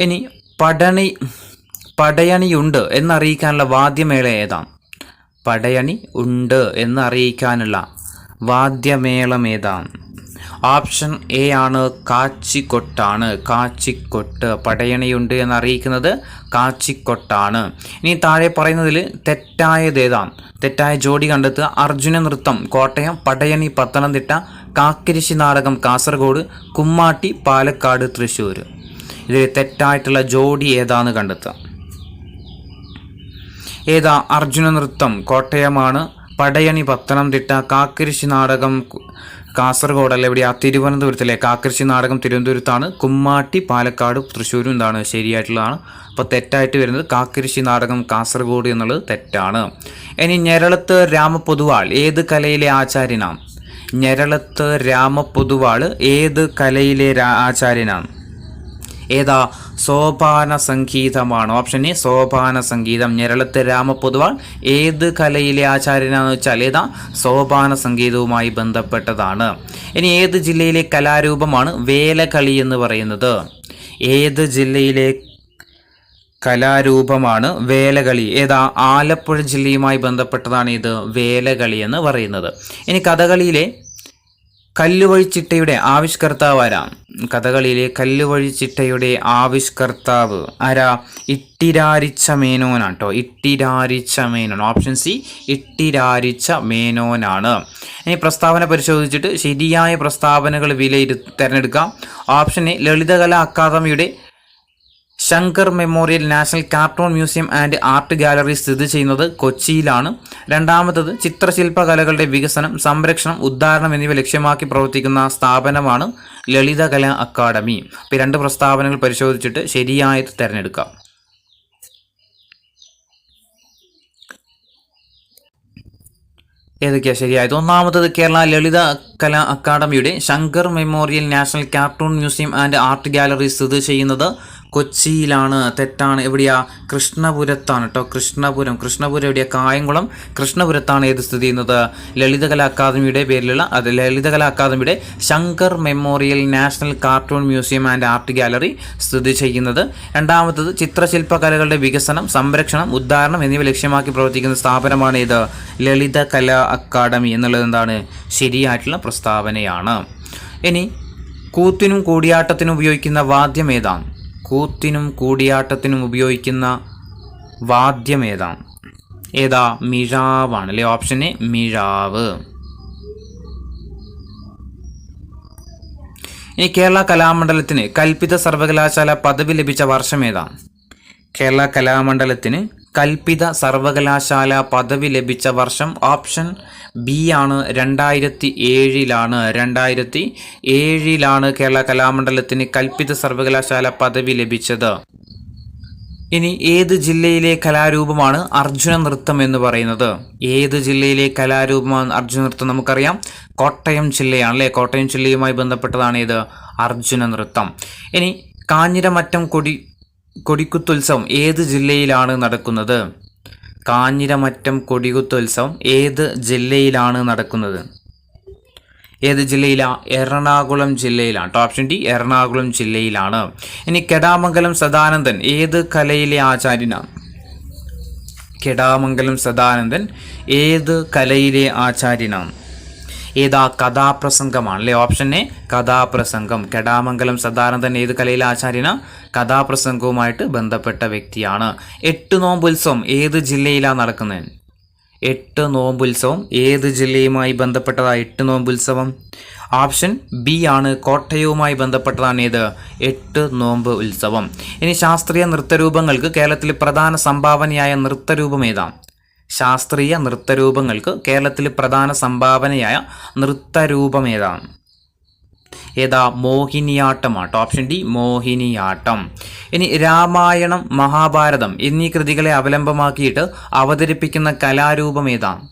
ഇനി പടയണിയുണ്ട് എന്നറിയിക്കാനുള്ള വാദ്യമേള ഏതാണ്? പടയണി ഉണ്ട് എന്നറിയിക്കാനുള്ള വാദ്യമേളം ഏതാണ്? ഓപ്ഷൻ എ ആണ്. കാച്ചിക്കൊട്ടാണ്. കാച്ചിക്കൊട്ട്. പടയണിയുണ്ട് എന്നറിയിക്കുന്നത് കാച്ചിക്കൊട്ടാണ്. ഇനി താഴെ പറയുന്നതിൽ തെറ്റായത് ഏതാണ്? തെറ്റായ ജോഡി കണ്ടെത്തുക. അർജുന നൃത്തം കോട്ടയം, പടയണി പത്തനംതിട്ട, കാക്കിരിശി നാടകം കാസർഗോഡ്, കുമ്മാട്ടി പാലക്കാട്, തൃശ്ശൂർ. ഇതിൽ തെറ്റായിട്ടുള്ള ജോഡി ഏതാണെന്ന് കണ്ടെത്തുക. ഏതാ? അർജുന നൃത്തം കോട്ടയമാണ്, പടയണി പത്തനംതിട്ട, കാക്കരശ്ശി നാടകം കാസർഗോഡ് അല്ല എവിടെയാ? തിരുവനന്തപുരത്തിലെ കാക്കരശ്ശി നാടകം തിരുവനന്തപുരത്താണ്, കുമ്മാട്ടി പാലക്കാട് തൃശ്ശൂരും എന്താണ് ശരിയായിട്ടുള്ളതാണ്. അപ്പോൾ തെറ്റായിട്ട് വരുന്നത് കാക്കരശ്ശി നാടകം കാസർഗോഡ് എന്നുള്ളത് തെറ്റാണ്. ഇനി ഞെരളത്ത് രാമപൊതുവാൾ ഏത് കലയിലെ ആചാര്യനാണ്? ഞെരളത്ത് രാമപൊതുവാൾ ഏത് കലയിലെ ആചാര്യനാണ്? ഏതാ? സോപാന സംഗീതമാണ്. ഓപ്ഷൻ എ സോപാന സംഗീതം. ഞെരളത്ത് രാമപൊതുവാൾ ഏത് കലയിലെ ആചാര്യനാണെന്ന് വെച്ചാൽ ഏതാ? സോപാന സംഗീതവുമായി ബന്ധപ്പെട്ടതാണ്. ഇനി ഏത് ജില്ലയിലെ കലാരൂപമാണ് വേലകളി എന്ന് പറയുന്നത്? ഏത് ജില്ലയിലെ കലാരൂപമാണ് വേലകളി? ഏതാ? ആലപ്പുഴ ജില്ലയുമായി ബന്ധപ്പെട്ടതാണ് ഇത് വേലകളി എന്ന് പറയുന്നത്. ഇനി കഥകളിയിലെ കല്ലുവഴിച്ചിട്ടയുടെ ആവിഷ്കർത്താവ് ആരാ? കഥകളിയിലെ കല്ലുവഴിച്ചിട്ടയുടെ ആവിഷ്കർത്താവ് ആരാ? ഇട്ടിരാരിച്ച മേനോനാണ് കേട്ടോ. ഇട്ടിരാരിച്ച മേനോൻ. ഓപ്ഷൻ സി ഇട്ടിരാരിച്ച മേനോനാണ്. ഇനി പ്രസ്താവന പരിശോധിച്ചിട്ട് ശരിയായ പ്രസ്താവനകൾ തിരഞ്ഞെടുക്കാം. ഓപ്ഷൻ എ ലളിതകലാ അക്കാദമിയുടെ Shankar memorial national cartoon museum and art gallery സ്ഥിതി ചെയ്യുന്നത് കൊച്ചിയിലാണ്. രണ്ടാമത്തത് ചിത്രശില്പകലകളുടെ വികസനം, സംരക്ഷണം, ഉദ്ധാരണം എന്നിവ ലക്ഷ്യമാക്കി പ്രവർത്തിക്കുന്ന സ്ഥാപനമാണ് ലളിതകലാ അക്കാദമി. അപ്പോൾ രണ്ട് പ്രസ്താവനകൾ പരിശോധിച്ചിട്ട് ശരിയായത് തിരഞ്ഞെടുക്കാം. ഏതൊക്കെയാണ് ശരിയായത്? ഒന്നാമത്തത് കേരള ലളിത കലാ അക്കാദമിയുടെ Shankar memorial national cartoon museum and art gallery സ്ഥിതി ചെയ്യുന്നത് കൊച്ചിയിലാണ്. തെറ്റാണ്. എവിടെയാ? കൃഷ്ണപുരത്താണ് കേട്ടോ. കൃഷ്ണപുരം എവിടെയാ? കായംകുളം കൃഷ്ണപുരത്താണ് ഏത് സ്ഥിതി ചെയ്യുന്നത്? ലളിതകലാ അക്കാദമിയുടെ പേരിലുള്ള ലളിതകലാ അക്കാദമിയുടെ Shankar memorial national cartoon museum and art gallery സ്ഥിതി ചെയ്യുന്നത്. രണ്ടാമത്തത് ചിത്രശില്പകലകളുടെ വികസനം, സംരക്ഷണം, ഉദ്ധാരണം എന്നിവ ലക്ഷ്യമാക്കി പ്രവർത്തിക്കുന്ന സ്ഥാപനമാണ് ഇത് ലളിതകലാ അക്കാദമി എന്നുള്ളത് എന്താണ് ശരിയായിട്ടുള്ള പ്രസ്താവനയാണ്. ഇനി കൂത്തിനും കൂടിയാട്ടത്തിനും ഉപയോഗിക്കുന്ന വാദ്യം ഏതാണ്? കൂത്തിനും കൂടിയാട്ടത്തിനും ഉപയോഗിക്കുന്ന വാദ്യം ഏതാണ്? ഏതാ? മിഴാവാണ് അല്ലേ? ഓപ്ഷൻ എ മിഴാവ്. ഇനി കേരള കലാമണ്ഡലത്തിന് കൽപ്പിത സർവകലാശാല പദവി ലഭിച്ച വർഷം ഏതാണ്? കേരള കലാമണ്ഡലത്തിന് കൽപ്പിത സർവകലാശാല പദവി ലഭിച്ച വർഷം ഓപ്ഷൻ ബി ആണ്. 2007 2007 കേരള കലാമണ്ഡലത്തിന് കൽപ്പിത സർവകലാശാല പദവി ലഭിച്ചത്. ഇനി ഏത് ജില്ലയിലെ കലാരൂപമാണ് അർജുന നൃത്തം എന്ന് പറയുന്നത്? ഏത് ജില്ലയിലെ കലാരൂപമാണ് അർജുന നൃത്തം? നമുക്കറിയാം കോട്ടയം ജില്ലയാണ് അല്ലേ? കോട്ടയം ജില്ലയുമായി ബന്ധപ്പെട്ടതാണ് ഇത് അർജുന നൃത്തം. ഇനി കാഞ്ഞിരമറ്റം കൊടിക്കുത്തുത്സവം ഏത് ജില്ലയിലാണ് നടക്കുന്നത്? കാഞ്ഞിരമറ്റം കൊടികുത്തുത്സവം ഏത് ജില്ലയിലാണ് നടക്കുന്നത്? ഏത് ജില്ലയിലാ? എറണാകുളം ജില്ലയിലാണ്. ഓപ്ഷൻ ഡി എറണാകുളം ജില്ലയിലാണ്. ഇനി കെടാമംഗലം സദാനന്ദൻ ഏത് കലയിലെ ആചാര്യനാണ്? കെടാമംഗലം സദാനന്ദൻ ഏത് കലയിലെ ആചാര്യനാണ്? ഏതാ? കഥാപ്രസംഗമാണ് അല്ലേ? ഓപ്ഷൻ എ കഥാപ്രസംഗം. കെടാമംഗലം സദാനന്ദൻ ഏത് കലയിലെ ആചാര്യന? കഥാപ്രസംഗവുമായിട്ട് ബന്ധപ്പെട്ട വ്യക്തിയാണ്. 8 നോമ്പുത്സവം ഏത് ജില്ലയിലാണ് നടക്കുന്നത്? 8 നോമ്പുത്സവം ഏത് ജില്ലയുമായി ബന്ധപ്പെട്ടതാണ്? 8 നോമ്പുത്സവം ഓപ്ഷൻ ബി ആണ്. കോട്ടയവുമായി ബന്ധപ്പെട്ടതാണ് ഏത് 8 നോമ്പ് ഉത്സവം. ഇനി ശാസ്ത്രീയ നൃത്തരൂപങ്ങൾക്ക് കേരളത്തിൽ പ്രധാന സംഭാവനയായ നൃത്തരൂപം ഏതാണ്? ശാസ്ത്രീയ നൃത്തരൂപങ്ങൾക്ക് കേരളത്തിൽ പ്രധാന സംഭാവനയായ നൃത്തരൂപം ഏതാണ്? ഏതാ? മോഹിനിയാട്ടമാണ്. Option D Mohiniyattam. ഇനി രാമായണം, മഹാഭാരതം എന്നീ കൃതികളെ അവലംബമാക്കിയിട്ട് അവതരിപ്പിക്കുന്ന കലാരൂപം ഏതാണ്?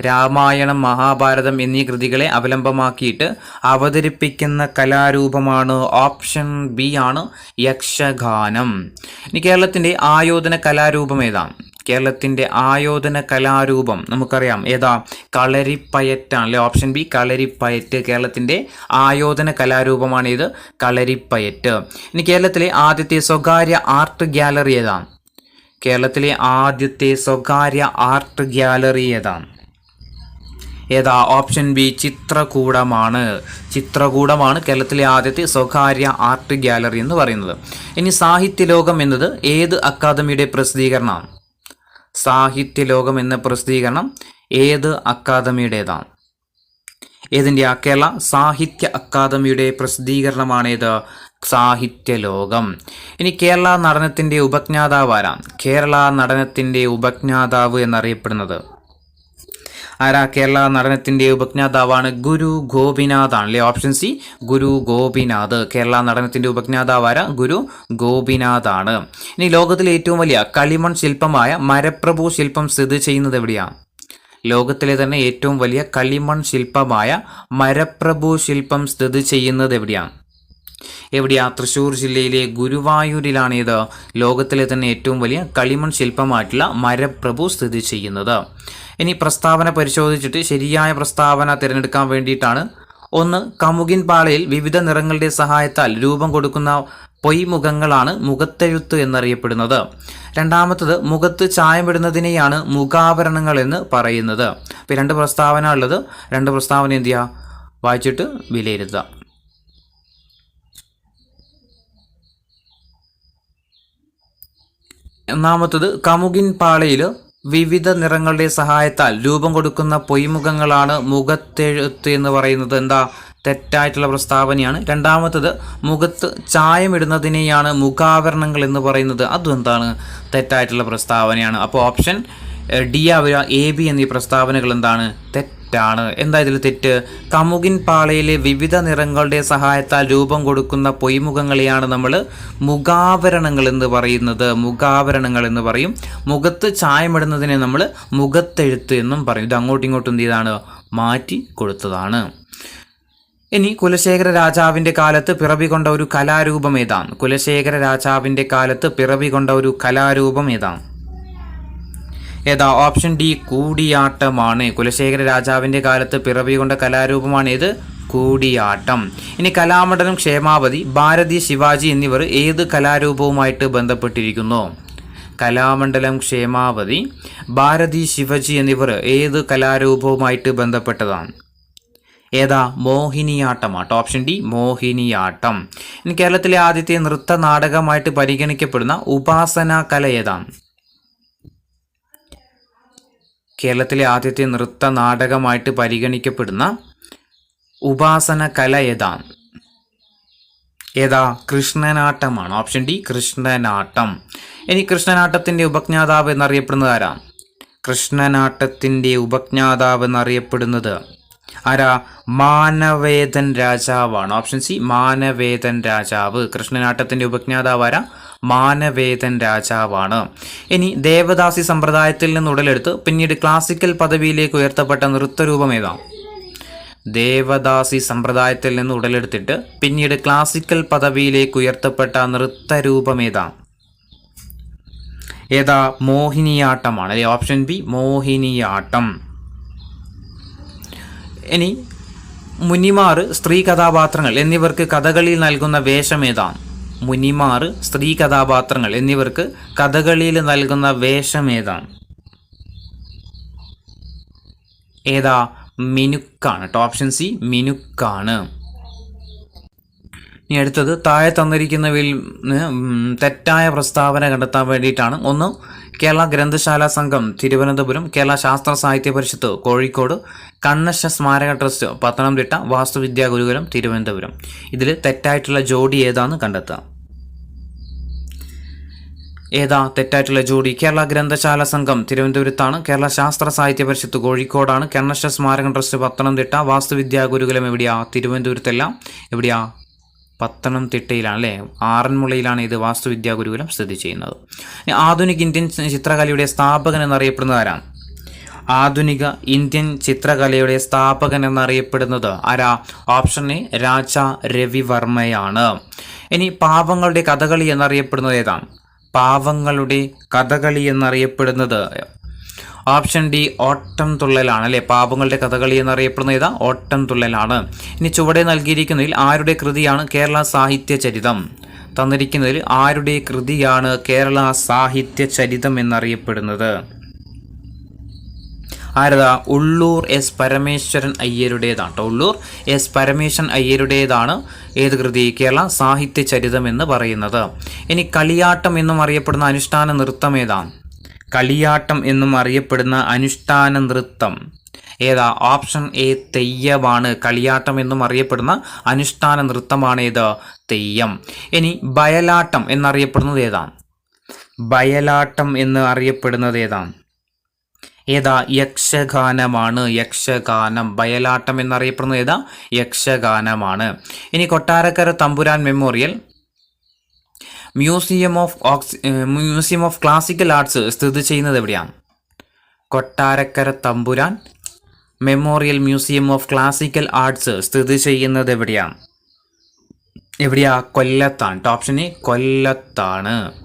രാമായണം, മഹാഭാരതം എന്നീ കൃതികളെ അവലംബമാക്കിയിട്ട് അവതരിപ്പിക്കുന്ന കലാരൂപമാണ് ഓപ്ഷൻ ബി ആണ് യക്ഷഗാനം. ഇനി കേരളത്തിൻ്റെ ആയോധന കലാരൂപം ഏതാണ്? കേരളത്തിൻ്റെ ആയോധന കലാരൂപം നമുക്കറിയാം ഏതാ? കളരിപ്പയറ്റാണ് അല്ലേ? Option B Kalaripayattu. കേരളത്തിൻ്റെ ആയോധന കലാരൂപമാണ് ഇത് കളരിപ്പയറ്റ്. ഇനി കേരളത്തിലെ ആദ്യത്തെ സ്വകാര്യ ആർട്ട് ഗ്യാലറി ഏതാണ്? കേരളത്തിലെ ആദ്യത്തെ സ്വകാര്യ ആർട്ട് ഗ്യാലറി ഏതാണ്? ഏതാ? Option B ചിത്രകൂടമാണ്. ചിത്രകൂടമാണ് കേരളത്തിലെ ആദ്യത്തെ സ്വകാര്യ ആർട്ട് ഗ്യാലറി എന്ന് പറയുന്നത്. ഇനി സാഹിത്യലോകം എന്നത് ഏത് അക്കാദമിയുടെ പ്രസിദ്ധീകരണമാണ്? സാഹിത്യലോകം എന്ന പ്രസിദ്ധീകരണം ഏത് സാഹിത്യലോകം. ഇനി കേരള നടനത്തിൻ്റെ ഉപജ്ഞാതാവ് ആരാ? കേരള നടനത്തിൻ്റെ ഉപജ്ഞാതാവ് എന്നറിയപ്പെടുന്നത് ആരാ? കേരള നടനത്തിൻ്റെ ഉപജ്ഞാതാവാണ് ഗുരു ഗോപിനാഥ് ആണ് അല്ലേ? Option C Guru Gopinath. കേരള നടനത്തിൻ്റെ ഉപജ്ഞാതാവ് ആരാ? ഗുരു ഗോപിനാഥ് ആണ്. ഇനി ലോകത്തിലെ ഏറ്റവും വലിയ കളിമൺ ശില്പമായ മരപ്രഭു ശില്പം സ്ഥിതി ചെയ്യുന്നത് എവിടെയാണ്? ലോകത്തിലെ തന്നെ ഏറ്റവും വലിയ കളിമൺ ശില്പമായ മരപ്രഭു ശില്പം സ്ഥിതി ചെയ്യുന്നത് എവിടെയാണ്? തൃശ്ശൂർ ജില്ലയിലെ ഗുരുവായൂരിലാണ് ഇത് ലോകത്തിലെ തന്നെ ഏറ്റവും വലിയ കളിമൺ ശില്പമായിട്ടുള്ള മരപ്രഭു സ്ഥിതി ചെയ്യുന്നത്. ഇനി പ്രസ്താവന പരിശോധിച്ചിട്ട് ശരിയായ പ്രസ്താവന തിരഞ്ഞെടുക്കാൻ വേണ്ടിയിട്ടാണ്. ഒന്ന്, കമുകിൻ പാളയിൽ വിവിധ നിറങ്ങളുടെ സഹായത്താൽ രൂപം കൊടുക്കുന്ന പൊയ്മുഖങ്ങളാണ് മുഖത്തെഴുത്ത് എന്നറിയപ്പെടുന്നത്. രണ്ടാമത്തത്, മുഖത്ത് ചായമിടുന്നതിനെയാണ് മുഖാഭരണങ്ങൾ എന്ന് പറയുന്നത്. അപ്പോൾ രണ്ട് പ്രസ്താവന ഉള്ളത്. രണ്ട് പ്രസ്താവന എന്ത് ചെയ്യുക? വായിച്ചിട്ട് വിലയിരുത്തുക. ഒന്നാമത്തത്, കമുകിൻ പാളയിൽ വിവിധ നിറങ്ങളുടെ സഹായത്താൽ രൂപം കൊടുക്കുന്ന പൊയ്മുഖങ്ങളാണ് മുഖത്തെഴുത്ത് എന്ന് പറയുന്നത്. എന്താ? തെറ്റായിട്ടുള്ള പ്രസ്താവനയാണ്. രണ്ടാമത്തത്, മുഖത്ത് ചായമിടുന്നതിനെയാണ് മുഖാവരണങ്ങൾ എന്ന് പറയുന്നത്. അതും എന്താണ്? തെറ്റായിട്ടുള്ള പ്രസ്താവനയാണ്. അപ്പോൾ ഓപ്ഷൻ ഡി ആവുക. എ, ബി എന്നീ പ്രസ്താവനകൾ എന്താണ്? തെറ്റാണ്. എന്താ ഇതിൽ തെറ്റ്? കമുകിൻ പാളയിലെ വിവിധ നിറങ്ങളുടെ സഹായത്താൽ രൂപം കൊടുക്കുന്ന പൊയ്മുഖങ്ങളെയാണ് നമ്മൾ മുഖാഭരണങ്ങൾ എന്ന് പറയുന്നത്. മുഖാഭരണങ്ങൾ എന്ന് പറയും. മുഖത്ത് ചായമിടുന്നതിനെ നമ്മൾ മുഖത്തെഴുത്ത് എന്നും പറയും. ഇത് അങ്ങോട്ടും ഇങ്ങോട്ടും എന്ത് ചെയ്താണ്? മാറ്റി കൊടുത്തതാണ്. ഇനി കുലശേഖര രാജാവിൻ്റെ കാലത്ത് പിറവികൊണ്ട ഒരു കലാരൂപം ഏതാണ്? കുലശേഖര രാജാവിൻ്റെ കാലത്ത് പിറവികൊണ്ട ഒരു കലാരൂപം ഏതാണ്? Option D കൂടിയാട്ടമാണ്. കുലശേഖര രാജാവിൻ്റെ കാലത്ത് പിറവികൊണ്ട കലാരൂപമാണ് ഏത്? കൂടിയാട്ടം. ഇനി കലാമണ്ഡലം, ക്ഷേമാവതി, ഭാരതി, ശിവാജി എന്നിവർ ഏത് കലാരൂപവുമായിട്ട് ബന്ധപ്പെട്ടിരിക്കുന്നു? കലാമണ്ഡലം, ക്ഷേമാവതി, ഭാരതി, ശിവജി എന്നിവർ ഏത് കലാരൂപവുമായിട്ട് ബന്ധപ്പെട്ടതാണ്? മോഹിനിയാട്ടമാട്ടോ. Option D Mohiniyattam. ഇനി കേരളത്തിലെ ആദ്യത്തെ നൃത്ത നാടകമായിട്ട് പരിഗണിക്കപ്പെടുന്ന ഉപാസന കല ഏതാണ്? കേരളത്തിലെ ആദ്യത്തെ നൃത്ത നാടകമായിട്ട് പരിഗണിക്കപ്പെടുന്ന ഉപാസന കല ഏതാണ്? കൃഷ്ണനാട്ടമാണ്. Option D Krishnanattam. ഇനി കൃഷ്ണനാട്ടത്തിൻ്റെ ഉപജ്ഞാതാവ് എന്നറിയപ്പെടുന്നത് ആരാ? കൃഷ്ണനാട്ടത്തിൻ്റെ ഉപജ്ഞാതാവ് എന്നറിയപ്പെടുന്നത് ആരാ? മാനവേദൻ രാജാവാണ്. ഓപ്ഷൻ സി മാനവേദൻ രാജാവ്. കൃഷ്ണനാട്ടത്തിൻ്റെ ഉപജ്ഞാതാവ് ആരാ? മാനവേദൻ രാജാവാണ്. ഇനി ദേവദാസി സമ്പ്രദായത്തിൽ നിന്ന് ഉടലെടുത്ത് പിന്നീട് ക്ലാസിക്കൽ പദവിയിലേക്ക് ഉയർത്തപ്പെട്ട നൃത്തരൂപം ഏതാണ്? ദേവദാസി സമ്പ്രദായത്തിൽ നിന്ന് ഉടലെടുത്തിട്ട് പിന്നീട് ക്ലാസിക്കൽ പദവിയിലേക്ക് ഉയർത്തപ്പെട്ട നൃത്തരൂപം ഏതാണ്? മോഹിനിയാട്ടമാണ് അല്ലെ? Option B Mohiniyattam. ഇനി മുനിമാർ, സ്ത്രീ കഥാപാത്രങ്ങൾ എന്നിവർക്ക് കഥകളിയിൽ നൽകുന്ന വേഷം ഏതാണ്? മുനിമാർ, സ്ത്രീ കഥാപാത്രങ്ങൾ എന്നിവർക്ക് കഥകളിയിൽ നൽകുന്ന വേഷം ഏതാണ്? മിനുക്കാണ്. ഓപ്ഷൻ സി മിനുക്കാണ്. ഇനി അടുത്തത്, താഴെ തന്നിരിക്കുന്നവയിൽ തെറ്റായ പ്രസ്താവന കണ്ടെത്താൻ വേണ്ടിയിട്ടാണ്. ഒന്ന്, കേരള ഗ്രന്ഥശാല സംഘം തിരുവനന്തപുരം, കേരള ശാസ്ത്ര സാഹിത്യ പരിഷത്ത് കോഴിക്കോട്, കണ്ണശ സ്മാരക ട്രസ്റ്റ് പത്തനംതിട്ട, വാസ്തുവിദ്യാ ഗുരുകുലം തിരുവനന്തപുരം. ഇതിൽ തെറ്റായിട്ടുള്ള ജോഡി ഏതാണെന്ന് കണ്ടെത്താം. തെറ്റായിട്ടുള്ള ജോഡി? കേരള ഗ്രന്ഥശാല സംഘം തിരുവനന്തപുരത്താണ്, കേരള ശാസ്ത്ര സാഹിത്യ പരിഷത്ത് കോഴിക്കോടാണ്, കണ്ണശ സ്മാരക ട്രസ്റ്റ് പത്തനംതിട്ട, വാസ്തുവിദ്യാ ഗുരുകുലം എവിടെയാ? തിരുവനന്തപുരത്തല്ല. എവിടെയാ? പത്തനംതിട്ടയിലാണ് അല്ലേ? ആറന്മുളയിലാണ് ഇത് വാസ്തുവിദ്യാ ഗുരുകുലം സ്ഥിതി ചെയ്യുന്നത്. ആധുനിക ഇന്ത്യൻ ചിത്രകലയുടെ സ്ഥാപകൻ എന്നറിയപ്പെടുന്നത് ആരാണ്? ആധുനിക ഇന്ത്യൻ ചിത്രകലയുടെ സ്ഥാപകൻ എന്നറിയപ്പെടുന്നത് ആരാ? ഓപ്ഷൻ എ രാജ രവിവർമ്മയാണ്. ഇനി പാവങ്ങളുടെ കഥകളി എന്നറിയപ്പെടുന്നത് ഏതാണ്? പാവങ്ങളുടെ കഥകളി എന്നറിയപ്പെടുന്നത് ഓപ്ഷൻ ഡി ഓട്ടം തുള്ളലാണ് അല്ലെ? പാവങ്ങളുടെ കഥകളി എന്നറിയപ്പെടുന്ന ഓട്ടം തുള്ളലാണ്. ഇനി ചുവടെ നൽകിയിരിക്കുന്നതിൽ ആരുടെ കൃതിയാണ് കേരള സാഹിത്യ ചരിതം? തന്നിരിക്കുന്നതിൽ ആരുടെ കൃതിയാണ് കേരള സാഹിത്യ ചരിതം എന്നറിയപ്പെടുന്നത്? ഉള്ളൂർ എസ് പരമേശ്വരൻ അയ്യരുടേതാണ്. ഉള്ളൂർ എസ് പരമേശ്വരൻ അയ്യരുടേതാണ് ഏത് കൃതി? കേരള സാഹിത്യ ചരിതം എന്ന് പറയുന്നത്. ഇനി കളിയാട്ടം എന്നും അറിയപ്പെടുന്ന അനുഷ്ഠാന നൃത്തം ഏതാണ്? കളിയാട്ടം എന്നും അറിയപ്പെടുന്ന അനുഷ്ഠാന നൃത്തം ഏതാ? Option A തെയ്യമാണ്. കളിയാട്ടം എന്നും അറിയപ്പെടുന്ന അനുഷ്ഠാന നൃത്തമാണ് ഏത്? തെയ്യം. ഇനി ബയലാട്ടം എന്നറിയപ്പെടുന്നത് ഏതാണ്? ബയലാട്ടം എന്ന് അറിയപ്പെടുന്നത് ഏതാണ്? ഏതാ? യക്ഷഗാനമാണ്. യക്ഷഗാനം. ബയലാട്ടം എന്നറിയപ്പെടുന്നത് ഏതാ? യക്ഷഗാനമാണ്. ഇനി Kottarakkara Thampuran memorial museum of classical arts സ്ഥിതി ചെയ്യുന്നത് എവിടെയാണ്? Kottarakkara Thampuran memorial museum of classical arts സ്ഥിതി ചെയ്യുന്നത് എവിടെയാണ്? എവിടെയാ? കൊല്ലത്താണ്. Option A കൊല്ലത്താണ്.